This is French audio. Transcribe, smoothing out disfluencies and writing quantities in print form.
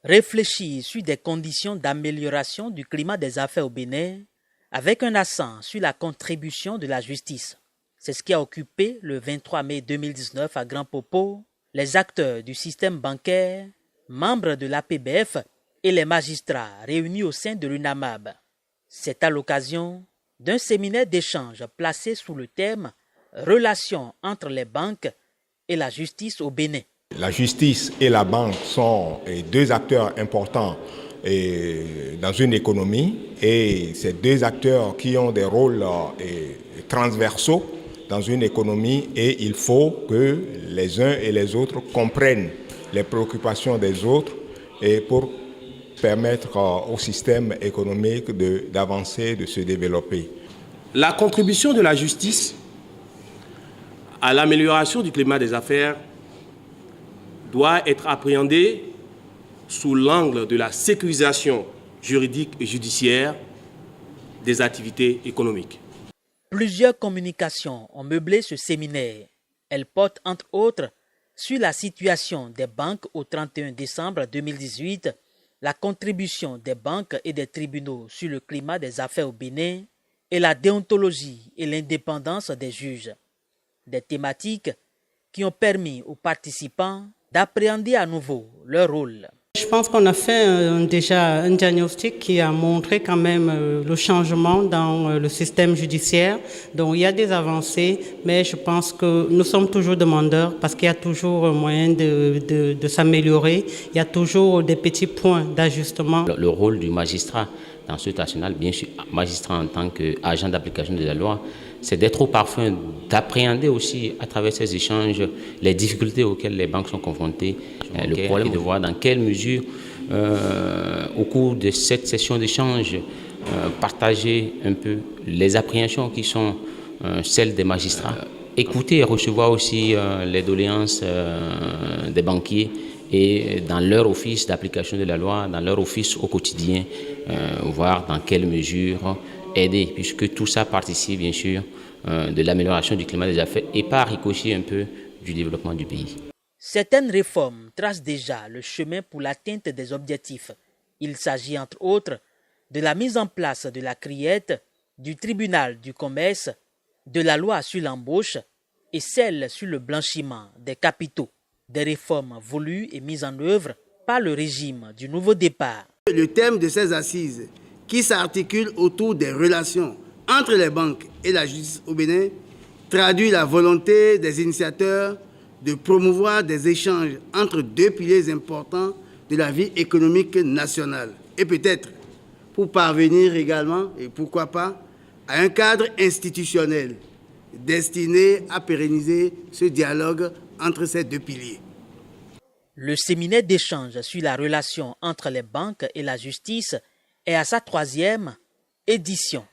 Réfléchir sur des conditions d'amélioration du climat des affaires au Bénin avec un accent sur la contribution de la justice. C'est ce qui a occupé le 23 mai 2019 à Grand Popo les acteurs du système bancaire, membres de l'APBF et les magistrats réunis au sein de l'UNAMAB. C'est à l'occasion d'un séminaire d'échange placé sous le thème « Relations entre les banques et la justice au Bénin ». La justice et la banque sont deux acteurs importants dans une économie et ces deux acteurs qui ont des rôles transversaux dans une économie et il faut que les uns et les autres comprennent les préoccupations des autres et pour permettre au système économique d'avancer, de se développer. La contribution de la justice à l'amélioration du climat des affaires doit être appréhendée sous l'angle de la sécurisation juridique et judiciaire des activités économiques. Plusieurs communications ont meublé ce séminaire. Elles portent entre autres sur la situation des banques au 31 décembre 2018, la contribution des banques et des tribunaux sur le climat des affaires au Bénin et la déontologie et l'indépendance des juges. Des thématiques qui ont permis aux participants d'appréhender à nouveau leur rôle. Je pense qu'on a fait déjà un diagnostic qui a montré quand même le changement dans le système judiciaire. Donc il y a des avancées, mais je pense que nous sommes toujours demandeurs parce qu'il y a toujours moyen de s'améliorer. Il y a toujours des petits points d'ajustement. Le rôle du magistrat dans ce national, bien sûr, magistrat en tant qu'agent d'application de la loi, c'est d'être au parfum, d'appréhender aussi à travers ces échanges les difficultés auxquelles les banques sont confrontées. Le problème est de voir dans quelle mesure, au cours de cette session d'échange, partager un peu les appréhensions qui sont celles des magistrats. Écouter et recevoir aussi les doléances des banquiers et dans leur office d'application de la loi, dans leur office au quotidien, voir dans quelle mesure aider, puisque tout ça participe bien sûr de l'amélioration du climat des affaires et par ricochet un peu du développement du pays. Certaines réformes tracent déjà le chemin pour l'atteinte des objectifs. Il s'agit entre autres de la mise en place de la criette, du tribunal du commerce, de la loi sur l'embauche et celle sur le blanchiment des capitaux. Des réformes voulues et mises en œuvre par le régime du nouveau départ. Le thème de ces assises, qui s'articule autour des relations entre les banques et la justice au Bénin, traduit la volonté des initiateurs de promouvoir des échanges entre deux piliers importants de la vie économique nationale. Et peut-être pour parvenir également, et pourquoi pas, à un cadre institutionnel destiné à pérenniser ce dialogue entre ces deux piliers. Le séminaire d'échange sur la relation entre les banques et la justice est à sa 3e édition.